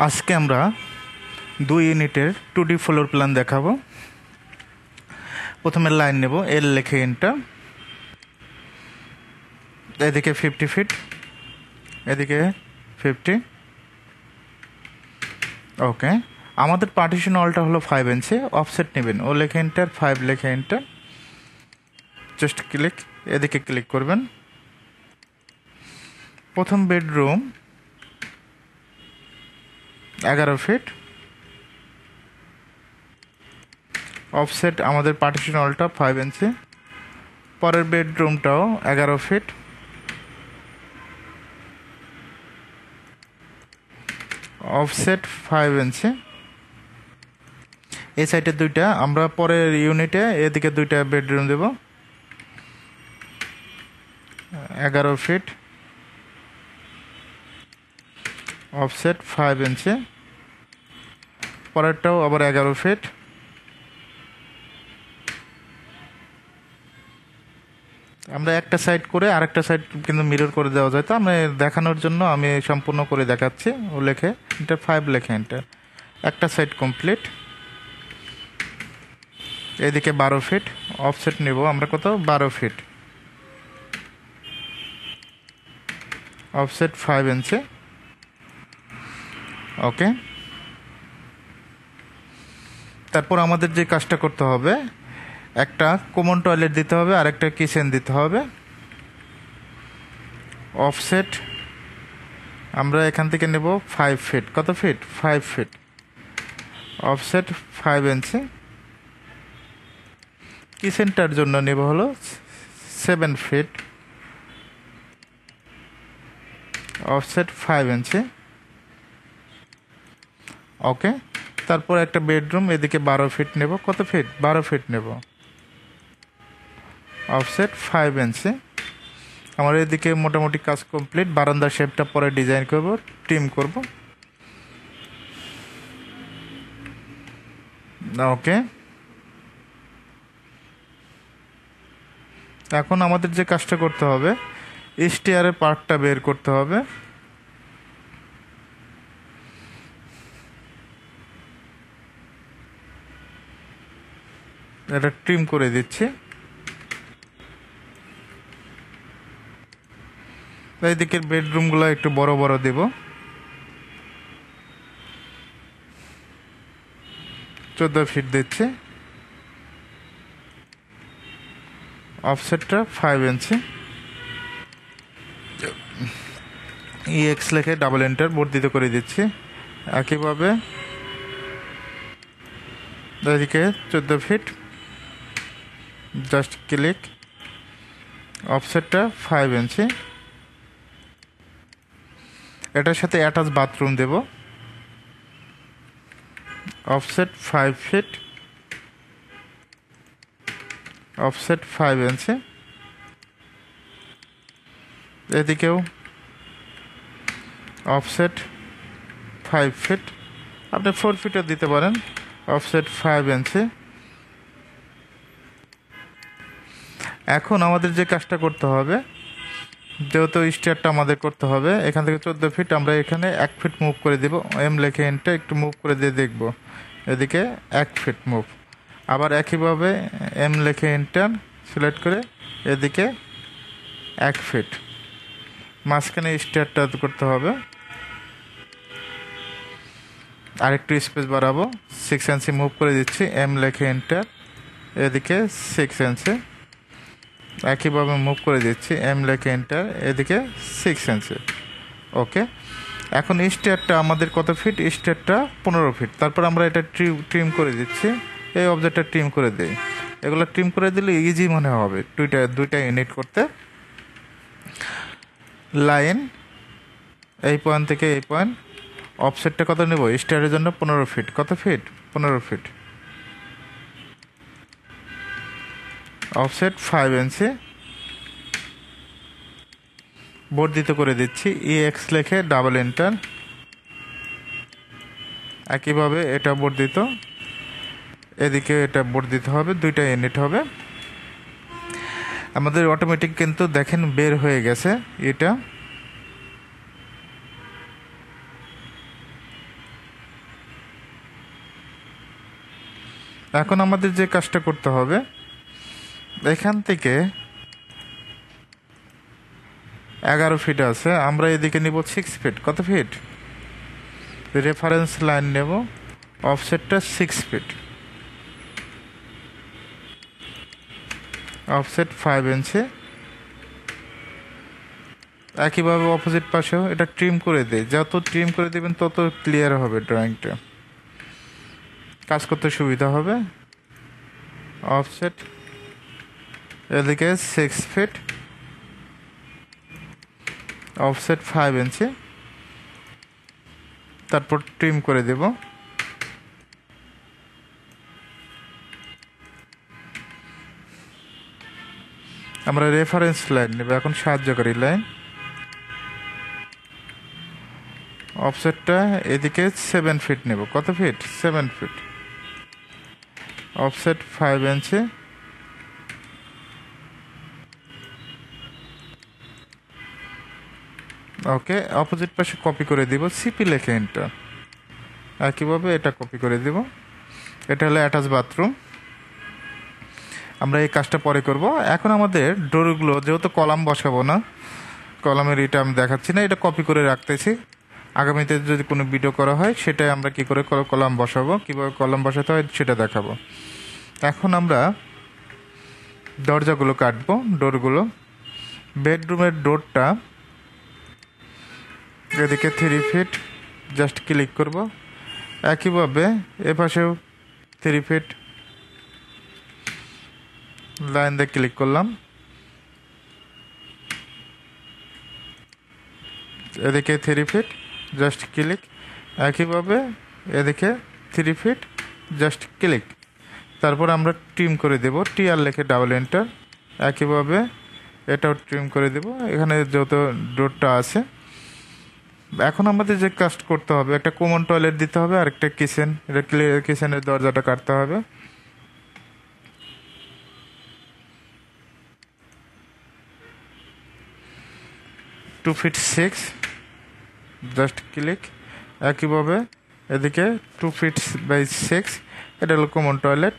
আজকে আমরা 2 ইউনিটের 2D ফ্লোর প্ল্যান দেখাবো। প্রথমে লাইন নেব, এল লিখে এন্টার। এদিকে 50 ফিট, এদিকে 50। ওকে, আমাদের পার্টিশন ওয়ালটা হলো 5 ইঞ্চি। অফসেট নেবেন, ও লিখে এন্টার, 5 লিখে এন্টার, জাস্ট ক্লিক, এদিকে ক্লিক করবেন। প্রথম বেডরুম 11 ফিট। অফসেট আমাদের পার্টিশন ওয়ালটা 5 ইঞ্চি। পরের বেডরুমটাও 11 ফিট। অফসেট 5 ইঞ্চি। এই সাইডে দুইটা, আমরা পরের ইউনিটে এদিকে দুইটা বেডরুম দেব। 11 ফিট। অফসেট 5 ইঞ্চি। পরেরটাও আবার 11 ফিট। আমরা একটা সাইড করে আরেকটা সাইড কিন্তু মিরর করে দেওয়া যায়, তো আমি দেখানোর জন্য আমি সম্পূর্ণ করে দেখাচ্ছি। ও লেখে এন্টার, 5 লেখে এন্টার। একটা সাইড কমপ্লিট। এদিকে 12 ফিট। অফসেট নেব আমরা কত, 12 ফিট। অফসেট 5 ইঞ্চি। ওকে, তারপর আমাদের যে কাজটা করতে হবে, একটা কমন টয়লেট দিতে হবে আর একটা কিচেন দিতে হবে। অফসেট আমরা এখান থেকে নেব 5 ফিট। কত ফিট? 5 ফিট। অফসেট 5 ইঞ্চি। কিচেনটার জন্য নেব হলো 7 ফিট। অফসেট 5 ইঞ্চি। ওকে, তারপর একটা বেডরুম, এদিকে 12 ফিট নেব। কত ফিট? 12 ফিট নেব। অফসেট 5 ইঞ্চি। আমার এদিকে মোটামুটি কাজ কমপ্লিট। বারান্দার শেপটা পরে ডিজাইন করব, ট্রিম করব। ওকে, এখন আমাদের যে কাজটা করতে হবে, স্টেয়ারের পার্টটা বের করতে হবে। এটা ট্রিম করে দিচ্ছি। এই দিকের বেডরুমগুলো একটু বড় বড় দেব। চোদ্দ ফিট দিচ্ছি। অফসেটটা 5 ইঞ্চি। EX লিখে ডাবল এন্টার, বর্ধিত করে দিচ্ছি। একইভাবে এদিকে 14 ফিট, জাস্ট ক্লিক। অফসেটটা 5 ইঞ্চি। এটার সাথে অ্যাটাচ বাথরুম দেব। Offset 5 feet. Offset 5 inch. এদিকেও অফসেট 5 ফিট। আপনি 4 ফিটও দিতে পারেন। Offset 5 inch. এখন আমাদের যে কাজটা করতে হবে, যেহেতু স্টেয়ারটা আমাদের করতে হবে, এখান থেকে 14 ফিট আমরা এখানে 1 ফিট মুভ করে দেব। এম লেখে এন্টার, একটু মুভ করে দিয়ে দেখব। এদিকে 1 ফিট মুভ। আবার একইভাবে এম লেখে এন্টার, সিলেক্ট করে এদিকে 1 ফিট। মাঝখানে স্টেয়ারটা করতে হবে। আরেকটু স্পেস বাড়াবো, 6 ইঞ্চি মুভ করে দিচ্ছি। এম লেখে এন্টার, এদিকে 6 ইঞ্চি। একইভাবে মুভ করে দিচ্ছি, এম লেখে এন্টার, এদিকে 6 ইঞ্চি। ওকে, এখন স্টেয়ারটা আমাদের কত ফিট? স্টেয়ারটা 15 ফিট। তারপর আমরা এটা ট্রিম করে দিচ্ছি। এই অবজেক্টটা ট্রিম করে দিই। এগুলো ট্রিম করে দিলে ইজি মনে হবে দুইটা ইউনিট করতে। লাইন এই পয়েন্ট থেকে এই পয়েন্ট। অফসেটটা কত নেব? স্টেয়ারের জন্য 15 ফিট। কত ফিট? 15 ফিট। অফসেট 5 ইঞ্চি। বর্ধিত করে দিচ্ছি। EX লিখে ডাবল এন্টার। একইভাবে এটা বর্ধিত, এদিকে এটা বর্ধিত হবে, দুইটা ইউনিট হবে। আমাদের অটোমেটিক কিন্তু দেখেন বের হয়ে গেছে এটা। এখন আমাদের যে কাজটা করতে হবে, এখান থেকে 11 ফিট আছে, আমরা এদিকে নিব 6 ফিট। কত ফিট? রেফারেন্স লাইন নেব, অফসেটটা 6 ফিট, অফসেট 5 ইঞ্চি। একইভাবে অপোজিট পাশেও এটা ট্রিম করে দেয়। যত ট্রিম করে দেবেন তত ক্লিয়ার হবে ড্রয়িংটা, কাজ করতে সুবিধা হবে। অফসেট এদিকে 6 ফিট, অফসেট 5 ইঞ্চি, তারপর ট্রিম করে দেব। আমরা রেফারেন্স লাইন নেব এখন, সাহায্যকারী লাইন। অফসেটটা এদিকে 7 ফিট নেব। কত ফিট? 7 ফিট, অফসেট 5 ইঞ্চি, ওকে। অপোজিট পাশে কপি করে দিব, সিপি লেখে এন্টার। একইভাবে এটা কপি করে দিব। এটা হলো অ্যাটাচ বাথরুম। আমরা এই কাজটা পরে করব। এখন আমাদের ডোরগুলো, যেহেতু কলাম বসাবো না, কলামের এটা আমি দেখাচ্ছি না, এটা কপি করে রাখতেছি। আগামীতে যদি কোনো ভিডিও করা হয় সেটাই আমরা কি করে কলাম বসাবো, কীভাবে কলাম বসাতে হয় সেটা দেখাবো। এখন আমরা দরজাগুলো কাটবো, ডোরগুলো। বেডরুমের ডোরটা এদিকে 3 ফিট, জাস্ট ক্লিক করব। একইভাবে এপাশেও 3 ফিট, লাইন দিয়ে ক্লিক করলাম। এদিকে 3 ফিট, জাস্ট ক্লিক। একইভাবে এদিকে 3 ফিট, জাস্ট ক্লিক। তারপর আমরা ট্রিম করে দেব, টিআর লেখে ডাবল এন্টার। একইভাবে এটাও ট্রিম করে দেব, এখানে যত ডোরটা আছে। এখন আমাদের যে কাজ করতে হবে, একটা কমন টয়লেট দিতে হবে আর একটা কিচেন। এটা কিচেনের দরজাটা কাটতে হবে। Two feet 6, just click. একইভাবে এদিকে 2 ফিট বাই 6, এটা হলো কমন টয়লেট।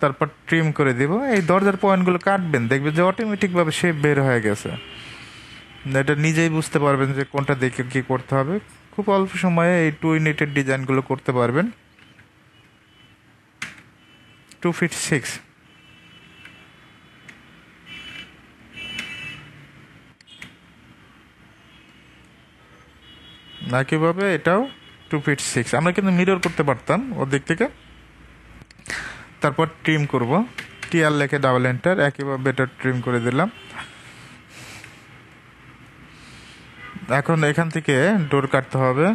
তারপর ট্রিম করে দিব। এই দরজার পয়েন্টগুলো কাটবেন, দেখবেন যে অটোমেটিকভাবে শেপ বের হয়ে গেছে। এটা নিজেই বুঝতে পারবেন যে কোনটা দেখে কী করতে হবে। খুব অল্প সময়ে এই 2 ইউনিটের ডিজাইনগুলো করতে পারবেন। 2 ফিট 6, একইভাবে এটাও 2 ফিট 6। আমরা কিন্তু মিরর করতে পারতাম ওর দিক থেকে। তারপর ট্রিম করব, টিআর লেখে ডাবল এন্টার। একইভাবে এটা ট্রিম করে দিলাম। এখন এখান থেকে ডোর কাটতে হবে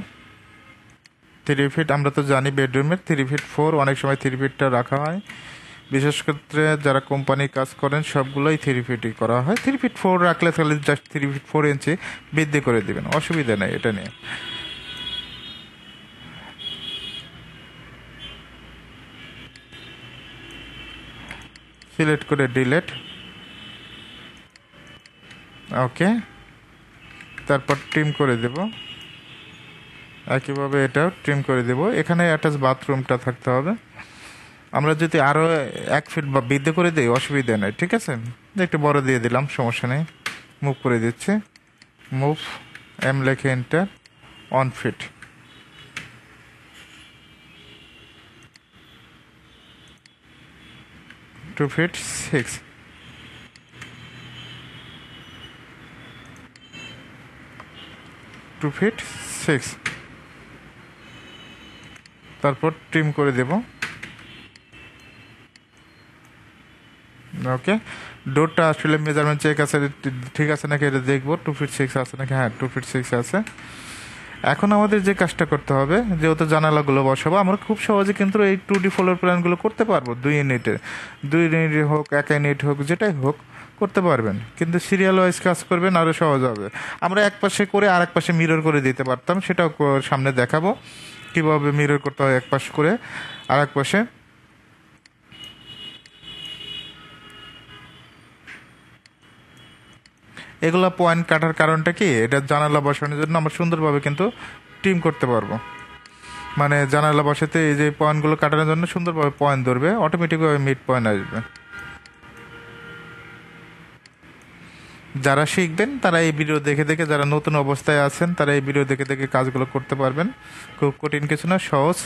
3 ফিট। আমরা তো জানি বেডরুমের 3 ফিট 4, অনেক সময় 3 ফিটটা রাখা হয়। বিশেষ ক্ষেত্রে যারা কোম্পানির কাজ করেন সবগুলোই 3 ফিটই করা হয়। 3 ফিট 4 রাখলে তাহলে জাস্ট 3 ফিট 4 ইঞ্চি বৃদ্ধি করে দেবেন, অসুবিধা নেই এটা নিয়ে। সিলেক্ট করে ডিলেট, ওকে। তারপর ট্রিম করে দেব। একইভাবে এটাও ট্রিম করে দেব। এখানে অ্যাটাচ বাথরুমটা থাকতে হবে। আমরা যদি আরও 1 ফিট বা বৃদ্ধি করে দিই অসুবিধা নেই, ঠিক আছে। একটু বড় দিয়ে দিলাম, সমস্যা নেই। মুভ করে দিচ্ছি, মুভ, এম লেখে enter, 1 feet. Two feet 6, two feet 6। তারপর ট্রিম করে দেব, ওকে। ডোরটা আসলে মেজারমেন্ট চেক আছে, ঠিক আছে নাকি এটা দেখবো। 2 ফিট 6 আছে নাকি, হ্যাঁ 2 ফিট 6 আছে। এখন আমাদের যে কাজটা করতে হবে, যেহেতু জানালাগুলো বসাবো, আমরা খুব সহজে কিন্তু এই 2D ফ্লোর প্ল্যানগুলো করতে পারবো। 2 ইউনিটের, 2 ইউনিট হোক, 1 ইউনিট হোক, যেটাই হোক করতে পারবেন। কিন্তু সিরিয়াল ওয়াইজ কাজ করবেন, আরও সহজ হবে। আমরা এক পাশে করে আর এক পাশে মিরর করে দিতে পারতাম, সেটাও সামনে দেখাবো কীভাবে মিরর করতে হয় এক পাশ করে আর এক পাশে। এগুলো পয়েন্ট কাটার কারণটা কি, এটা জানালা বসানোর জন্য আমরা সুন্দরভাবে কিন্তু ট্রিম করতে পারবো। মানে জানালা বসাতে এই যে পয়েন্টগুলো কাটানোর জন্য সুন্দরভাবে পয়েন্ট ধরবে, অটোমেটিকভাবে মিড পয়েন্ট আসবে। যারা শিখবেন তারা এই ভিডিও দেখে দেখে, যারা নতুন অবস্থায় আছেন তারা এই ভিডিও দেখে দেখে কাজগুলো করতে পারবেন। খুব কঠিন কিছু না, সহজ।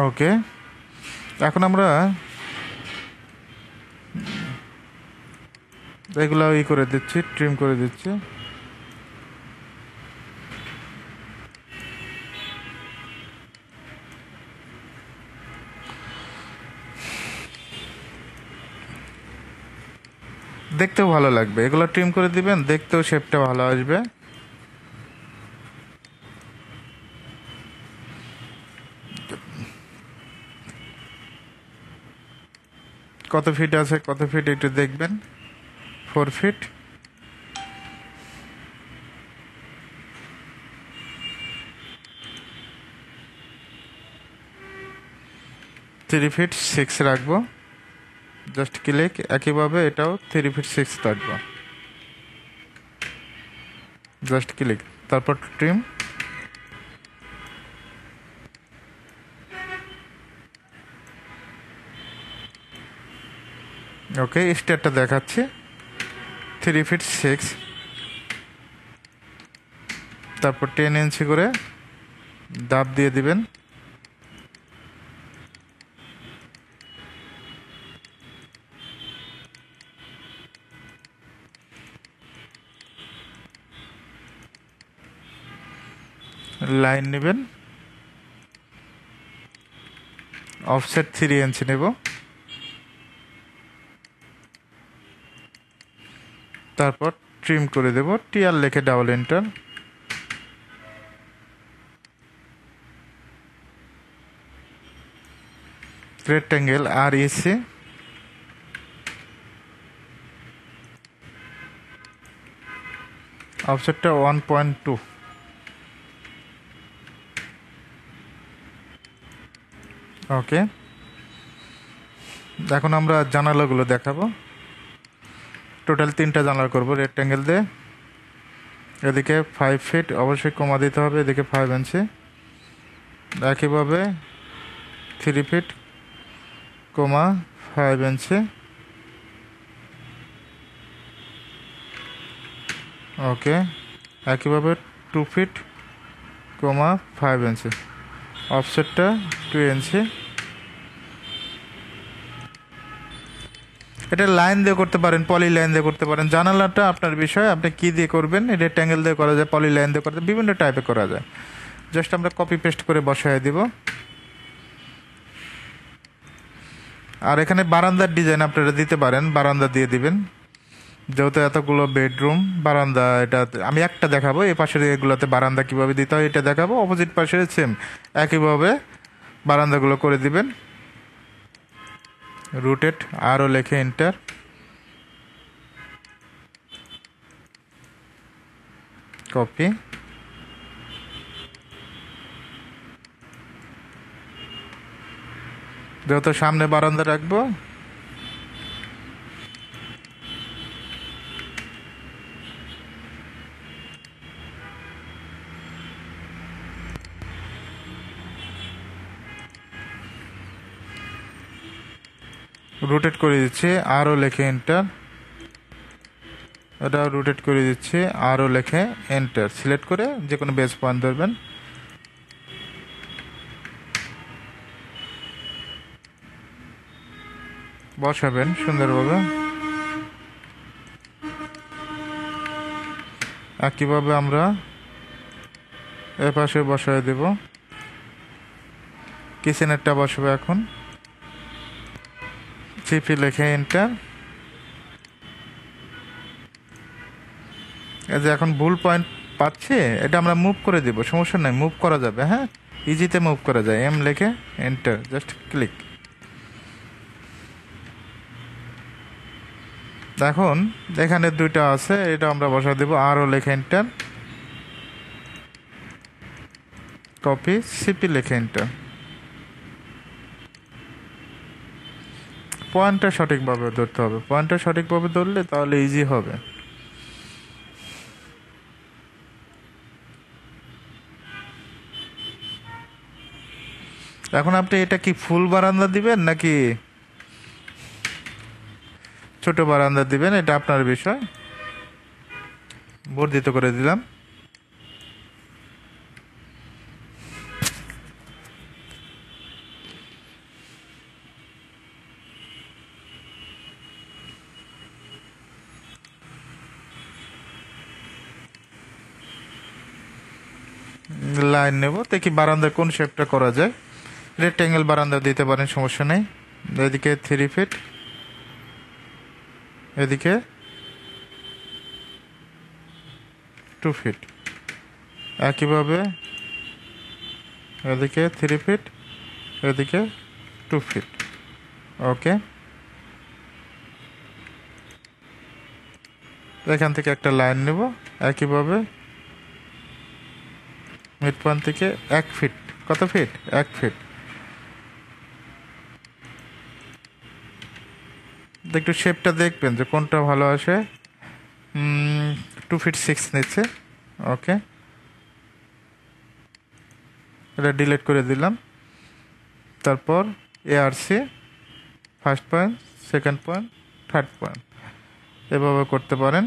ওকে, এখন আমরা এগুলো করে দিচ্ছি, ট্রিম করে দিচ্ছি। দেখতেও ভালো লাগবে, এগুলো ট্রিম করে দিবেন, দেখতেও শেপটা ভালো আসবে। কত ফিট আছে, কত ফিট একটু দেখবেন। 4 ফিট। 3 ফিট 6 রাখবো, জাস্ট ক্লিক। একইভাবে এটাও 3 ফিট 6 রাখবো, জাস্ট ক্লিক, তারপর ট্রিম। ওকে, স্টারটা দেখাচ্ছি 3 ফিট 6, তারপর 10 ইঞ্চি করে দাব দিয়ে দিবেন। লাইন নেবেন, অফসেট 3 ইঞ্চি নেব, তারপর ট্রিম করে দেব। টিআর লিখে ডাবল এন্টার। রেক্ট্যাঙ্গেল আর ইসি, অফসেটটা 1.2। ওকে, এখন আমরা জানালাগুলো দেখাবো। টোটাল 3টা জানালা করব রেক্ট্যাঙ্গেল দিয়ে। এদিকে 5 ফিট অবশ্যই কমা দিতে হবে, এদিকে 5 ইঞ্চি। একইভাবে 3 ফিট কমা 5 ইঞ্চি। ওকে, একইভাবে 2 ফিট কমা 5 ইঞ্চি, অফসেটটা 2 ইঞ্চি। এটা লাইন দিয়ে করতে পারেন, পলি লাইন দিয়ে করতে পারেন, জানালাটা আপনার বিষয়, আপনি কি দিয়ে করবেন। রেক্ট্যাঙ্গেল দিয়ে করা যায়, পলি লাইন দিয়ে করা যায়, বিভিন্ন টাইপে করা যায়। জাস্ট আমরা কপি পেস্ট করে বসায় দিব। আর এখানে বারান্দার ডিজাইন আপনারা দিতে পারেন, বারান্দা দিয়ে দিবেন, যেহেতু এতগুলো বেডরুম বারান্দা। এটা আমি একটা দেখাবো, এই পাশের এগুলোতে বারান্দা কীভাবে দিতে হয় এটা দেখাবো। অপোজিট পাশে সেম একইভাবে বারান্দাগুলো করে দিবেন। রুটেড আরও লেখে এন্টার। কপি, যেহেতু সামনে বারান্দা রাখবো, রোটেট করে দিচ্ছি, আরও লেখে এন্টার। এটা রোটেট করে দিচ্ছি, আরও লেখে এন্টার। সিলেক্ট করে যে কোনো বেস পয়েন্ট ধরবেন। বসাবেন সুন্দরভাবে। একইভাবে আমরা এপাশে বসায় দেব। কিচেনেরটা বসাবো এখন। সিপি লিখে এন্টার। এই যে এখন ভুল পয়েন্ট পাচ্ছি, এটা আমরা মুভ করে দিব, সমস্যা নাই, মুভ করা যাবে। হ্যাঁ, ইজিতে মুভ করা যায়। এম লিখে এন্টার, জাস্ট ক্লিক। এখন এখানে দুইটা আছে, এটা আমরা বসা দেব। আরও লিখে এন্টার, কপি, সিপি লিখে এন্টার। পয়েন্টটা সঠিকভাবে ধরতে হবে, পয়েন্টটা সঠিকভাবে ধরলে তাহলে ইজি হবে। এখন আপনি এটা কি ফুল বারান্দা দিবেন নাকি ছোট বারান্দা দিবেন, এটা আপনার বিষয়। বর্ধিত করে দিলাম। লাইন নেব, দেখি বারান্দার কোন শেপটা করা যায়। রেক্ট্যাঙ্গেল বারান্দা দিতে পারেন, সমস্যা নেই। এদিকে 3 ফিট, এদিকে 2 ফিট, একইভাবে এদিকে 3 ফিট, এদিকে 2 ফিট। ওকে, এখান থেকে একটা লাইন নেব, একইভাবে মিড পয়েন্ট থেকে 1 ফিট। কত ফিট? 1 ফিট। একটু শেপটা দেখবেন যে কোনটা ভালো আসে। 2 ফিট 6 নিচ্ছে। ওকে, এটা ডিলিট করে দিলাম। তারপর ARC, first point, second point, third point, এভাবে করতে পারেন।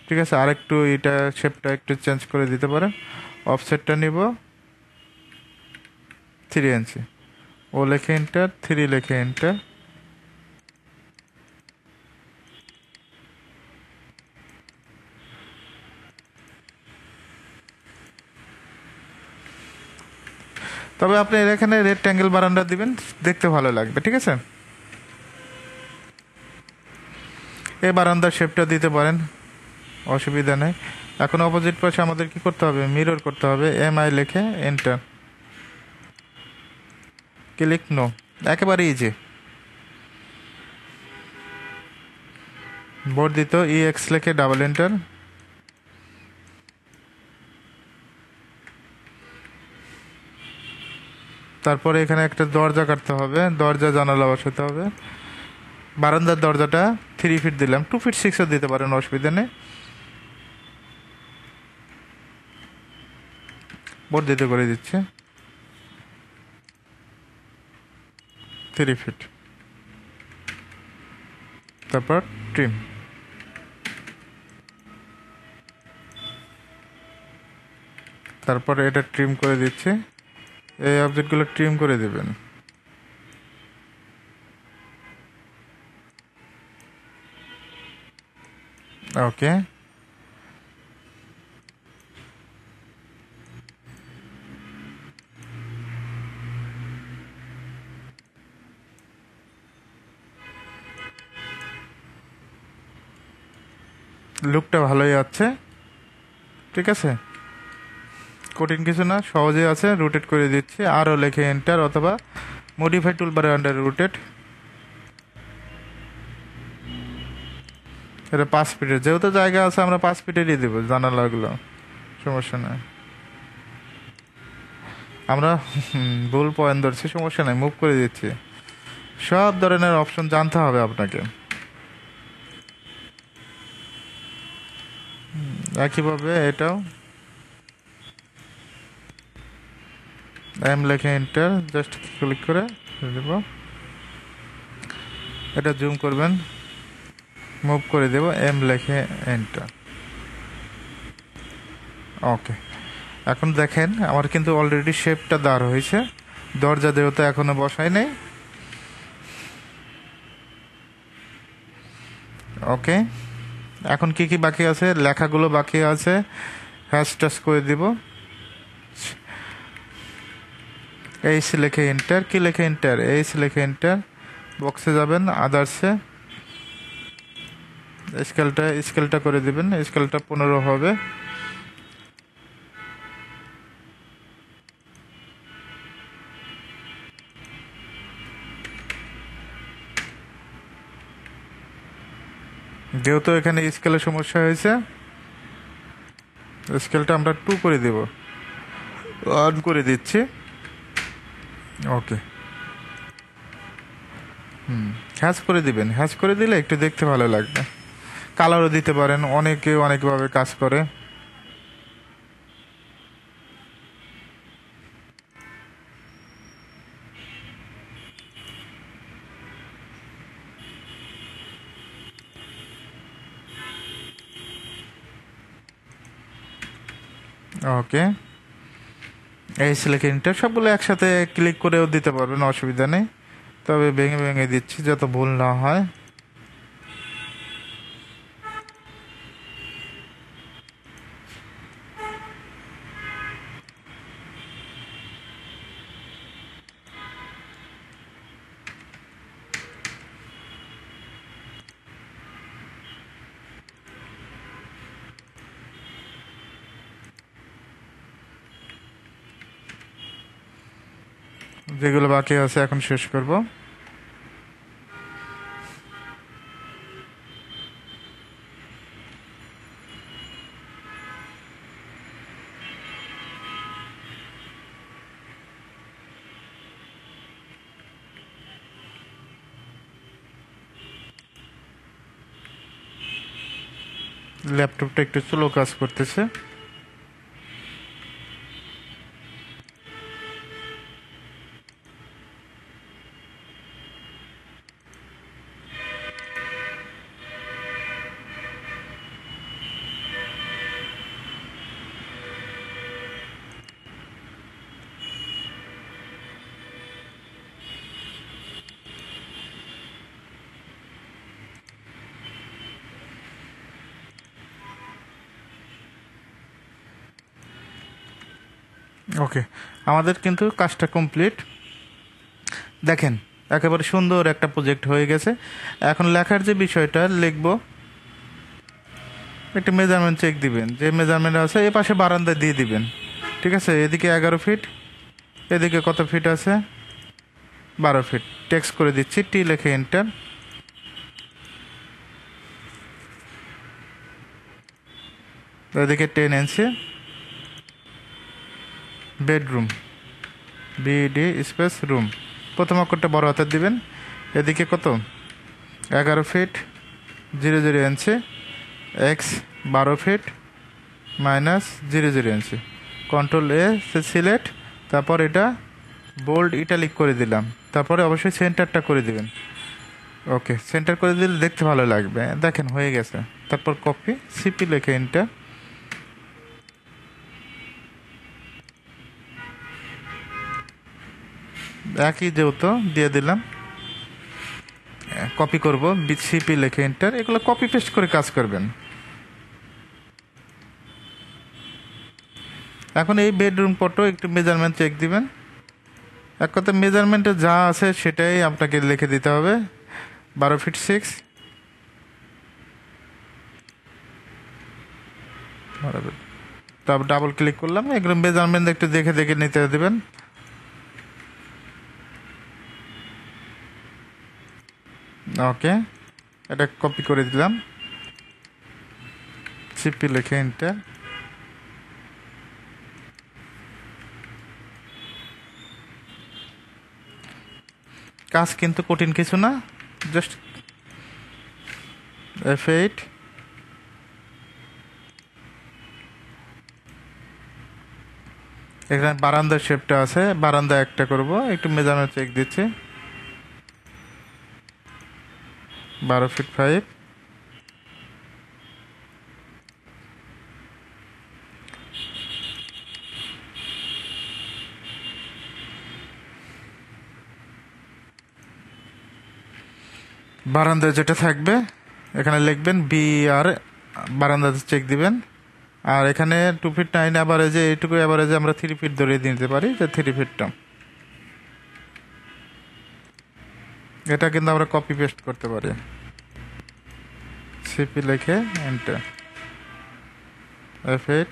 ঠিক আছে, আরেকটু এটা শেপটা একটু চেঞ্জ করে দিতে পারেন। অফসেটটা নিব 3 ইঞ্চি। ও লেখে এন্টার, 3 লেখে এন্টার। তবে আপনি এখানে রেক্ট্যাঙ্গেল বারান্দা দিবেন, দেখতে ভালো লাগবে। ঠিক আছে, এই বারান্দার শেপটা দিতে পারেন, অসুবিধা নেই। এখন অপোজিট পাশে আমাদের কি করতে হবে? মিরর করতে হবে। এমআই লিখে এন্টার, ক্লিক নো, একেবারে ইজি। বর্ধিত ইএক্স লিখে ডাবল এন্টার। তারপরে এখানে একটা দরজা কাটতে হবে, দরজা জানালা বসাতে হবে। বারান্দার দরজাটা 3 ফিট দিলাম, 2 ফিট 6ও দিতে পারেন, অসুবিধা নেই। বর্ধিত করে দিচ্ছে 3 ফিট। তারপর ট্রিম, তারপর এটা ট্রিম করে দিচ্ছে। এই অবজেক্টগুলো ট্রিম করে দেবেন। ওকে, লুকটা ভালোই আছে। ঠিক আছে, কঠিন কিছু না, সহজে আছে। রোটেট করে দিচ্ছি, আরও লেখে এন্টার, অথবা মডিফাই টুলবারে আন্ডার রোটেট। এটা 5 ফিটের, যেহেতু জায়গা আছে আমরা 5 ফিটেরই দেবো জানালাগুলো, সমস্যা নাই। আমরা ভুল পয়েন্ট ধরছি, সমস্যা নাই, মুভ করে দিচ্ছি। সব ধরনের অপশন জানতে হবে আপনাকে। একইভাবে এটাও এম লেখে এন্টার, জাস্ট ক্লিক করে দেব। এটা জুম করবেন, মুভ করে দেব, এম লেখে এন্টার। ওকে, এখন দেখেন আমার কিন্তু অলরেডি শেপটা দাঁড় হয়েছে। দরজা দেওয়া তো এখনো বসাই নেই। ওকে, এখন কি কি বাকি আছে? লেখাগুলো বাকি আছে, হ্যাশ ট্যাশ করে দিব। এইচ লেখে এন্টার, কি লেখে এন্টার? এইচ লেখে এন্টার, বক্সে যাবেন, আদার্সে স্কেলটা করে দিবেন, স্কেলটা 15 হবে। যেহেতু এখানে স্কেলের সমস্যা হয়েছে, স্কেলটা আমরা 2 করে দেব, 1 করে দিচ্ছি। ওকে, হ্যাশ করে দিবেন, হ্যাশ করে দিলে একটু দেখতে ভালো লাগবে। কালারও দিতে পারেন, অনেকে অনেকভাবে কাজ করে। ওকে, এই সিলেক্টটা সবগুলো একসাথে ক্লিক করেও দিতে পারবেন, অসুবিধা নেই। তবে ভেঙে ভেঙে দিচ্ছি যত ভুল না হয়। যেগুলো বাকি আছে এখন শেষ করব। ল্যাপটপটা একটু স্লো কাজ করতেছে। ওকে, আমাদের কিন্তু কাজটা কমপ্লিট। দেখেন, একেবারে সুন্দর একটা প্রজেক্ট হয়ে গেছে। এখন লেখার যে বিষয়টা লিখবো, একটা মেজারমেন্ট চেক দিবেন, যে মেজারমেন্ট আছে এ পাশে বারান্দা দিয়ে দিবেন। ঠিক আছে, এদিকে 11 ফিট, এদিকে কত ফিট আছে, 12 ফিট। টেক্সট করে দিচ্ছি, টি লেখে এন্টার। এদিকে 10 ইঞ্চি বেডরুম, বিডি স্পেস রুম, প্রথম অক্ষরটা বড় হাতের দিবেন। এদিকে কত, 11 fit 00 inch, x 12 fit minus 00 inch. Control A select, তারপর এটা বোল্ড ইটালিক করে দিলাম। তারপরে অবশ্যই সেন্টারটা করে দিবেন। ওকে, সেন্টার করে দিলে দেখতে ভালো লাগবে। দেখেন হয়ে গেছে। তারপর কপি, সিপি লেখে এন্টার। একই যেহেতু দিয়ে দিলাম, কপি করব, সিপি লেখে এন্টার। এগুলো কপি পেস্ট করে কাজ করবেন। এখন এই বেডরুম ফটো একটু মেজারমেন্ট চেক দিবেন। এক কথা মেজারমেন্টে যা আছে সেটাই আপনাকে লিখে দিতে হবে। 12 ফিট 6, তারপর ডাবল ক্লিক করলাম। এগুলো মেজারমেন্ট একটু দেখে দেখে নিতে দেবেন। ওকে, এটা কপি করে দিলাম, সিপি লিখে এন্টার। কাজ কিন্তু কঠিন কিছু না, জাস্ট F8, এখানে বারান্দার শেপটা আছে, বারান্দা একটা করব, একটু মেজারমেন্ট চেক দিচ্ছি। 12 ফিট 5, বারান্দা যেটা থাকবে এখানে লিখবেন বি আর, বারান্দাতে চেক দিবেন। আর এখানে 2 ফিট 9 অ্যাভারেজে, এইটুকু অ্যাভারেজে আমরা 3 ফিট ধরে দিতে পারি, যে 3 ফিটটা। এটা কিন্তু আমরা কপি পেস্ট করতে পারি, সিপি লিখে এন্টার, F8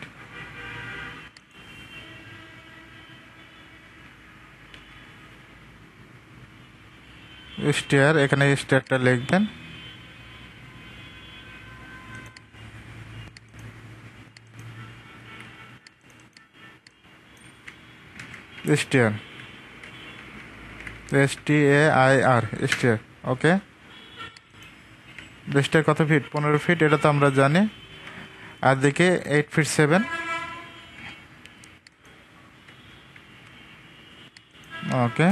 স্টার, এখানে স্টারটা লিখবেন, স্টার STAIR স্টার। ওকে, স্টার কত ফিট? 15 ফিট, এটা তো আমরা জানি। আর দিকে 8 ফিট 7। ওকে,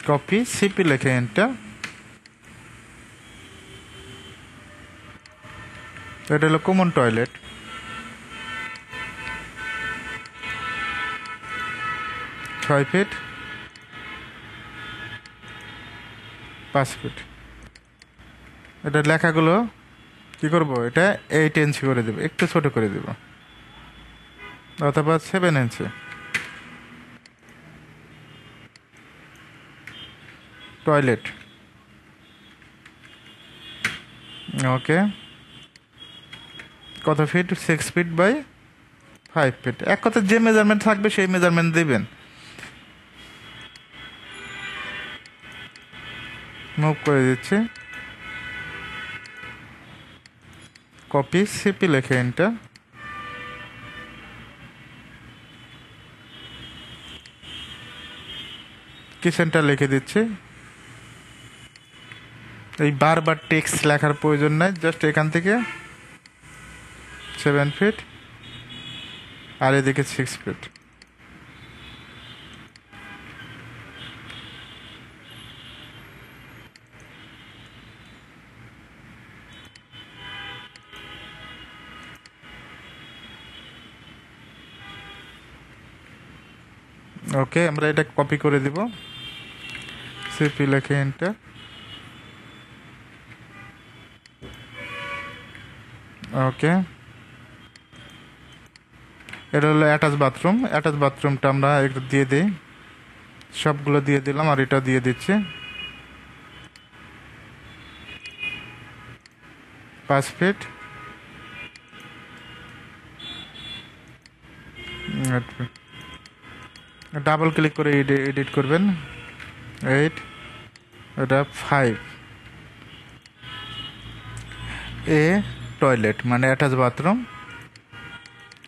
কপি, সিপি লিখে এন্টার। এটা হলো কমন টয়লেট, 6 ফিট 5 ফিট। এটা লেখাগুলো কি করব, এটা 8 ইঞ্চি করে দেবো, একটু ছোট করে দেব, অথবা 7 ইঞ্চি। টয়লেট, ওকে, কত ফিট? 6 feet by 5 fit. এক কথা যে মেজারমেন্ট থাকবে সেই মেজারমেন্ট দিবেন। মুভ করে দিচ্ছি, কপি, সিপি লিখে এন্টার। কিচেনটা লিখে দিচ্ছি। এই বারবার টেক্সট লেখার প্রয়োজন নাই, জাস্ট এখান থেকে 7 ফিট আর এদিকে 6 ফিট। ওকে, আমরা এটা কপি করে দিব, সিপি লিখে এন্টার। ওকে, এটা হলো অ্যাটাচ বাথরুম। অ্যাটাচ বাথরুমটা আমরা একটু দিয়ে দিই, সবগুলো দিয়ে দিলাম, আর এটা দিয়ে দিচ্ছি 5 ফিট। ডাবল ক্লিক করে এডিট করবেন, 8, এটা 5। এ টয়লেট মানে অ্যাটাচ বাথরুম,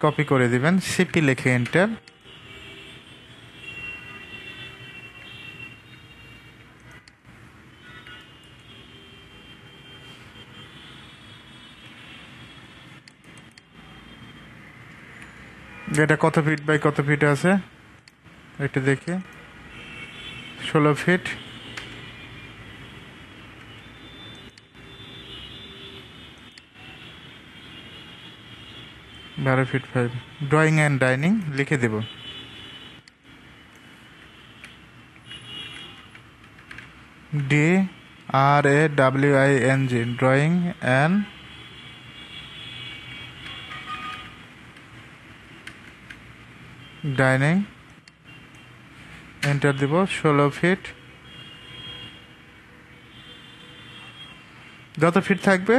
কপি করে দিবেন, সিপি লিখে এন্টার। এটা কত ফিট বাই কত ফিট আছে এটা দেখি, 16 ফিট। বারো ফিট 5। ড্রয়িং অ্যান্ড ডাইনিং লিখে দেব, DRAWING, drawing and dining, enter দিব। 16 ফিট, যত ফিট থাকবে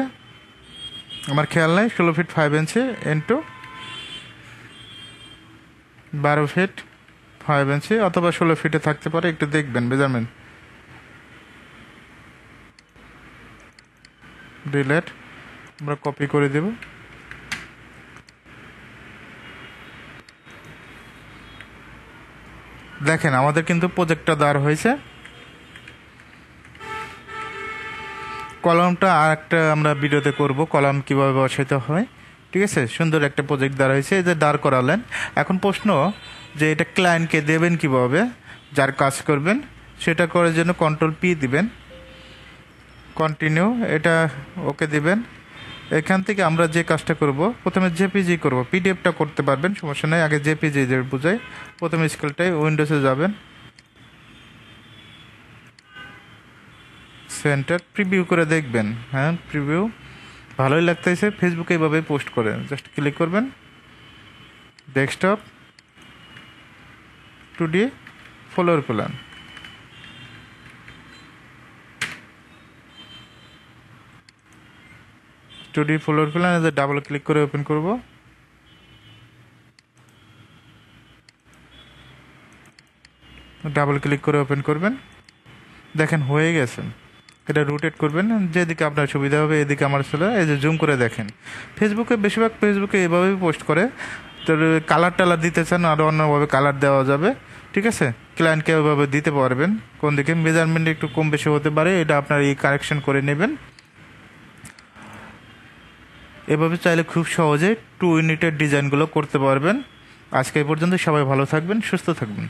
আমার খেয়াল নেই, 16 ফিট 5 ইঞ্চি ইন্টু 12 ফিট 5 ইঞ্চি, অথবা 16 ফিটে থাকতে পারে, একটু দেখবেন মেজারমেন্ট। ডিলেট, আমরা কপি করে দেব। দেখেন আমাদের কিন্তু প্রজেক্টটা দাঁড় হয়েছে। কলামটা আর একটা আমরা ভিডিওতে করব, কলাম কিভাবে বসাইতে হয়, ঠিক আছে। সুন্দর একটা প্রজেক্ট দাঁড় হয়েছে, এই যে দাঁড় করালেন। এখন প্রশ্ন যে এটা ক্লায়েন্টকে দেবেন কিভাবে, যার কাজ করবেন সেটা করার জন্য Ctrl+P দিবেন, কন্টিনিউ, এটা ওকে দিবেন। এখান থেকে আমরা যে কাজটা করব, প্রথমে জেপিজি করব, পিডিএফটা করতে পারবেন, সমস্যা নেই, আগে জেপিজি যে বুঝাই। প্রথমে স্কেলটাই উইন্ডোজে যাবেন, সেন্টার, প্রিভিউ করে দেখবেন। হ্যাঁ, প্রিভিউ ভালোই লাগতেছে, ফেসবুকে এইভাবে পোস্ট করে জাস্ট ক্লিক করবেন, desktop 2D floor plan. Floor plan double click করে ওপেন করব। ডাবল ক্লিক করে ওপেন করবেন, দেখেন হয়ে গেছে। এটা রোটেট করবেন যেদিকে আপনার সুবিধা হবে, এদিকে আমার ছেলে এই যে জুম করে দেখেন। বেশিরভাগ ফেসবুকে এভাবেই পোস্ট করে। তো কালার টালার দিতে চান আরও অন্যভাবে কালার দেওয়া যাবে, ঠিক আছে। ক্লায়েন্টকে ওইভাবে দিতে পারবেন। কোন দিকে মেজারমেন্ট একটু কম বেশি হতে পারে, এটা আপনার এই কারেকশন করে নেবেন। এভাবে চাইলে খুব সহজে 2 ইউনিটের ডিজাইনগুলো করতে পারবেন। আজকে এই পর্যন্ত, সবাই ভালো থাকবেন, সুস্থ থাকবেন।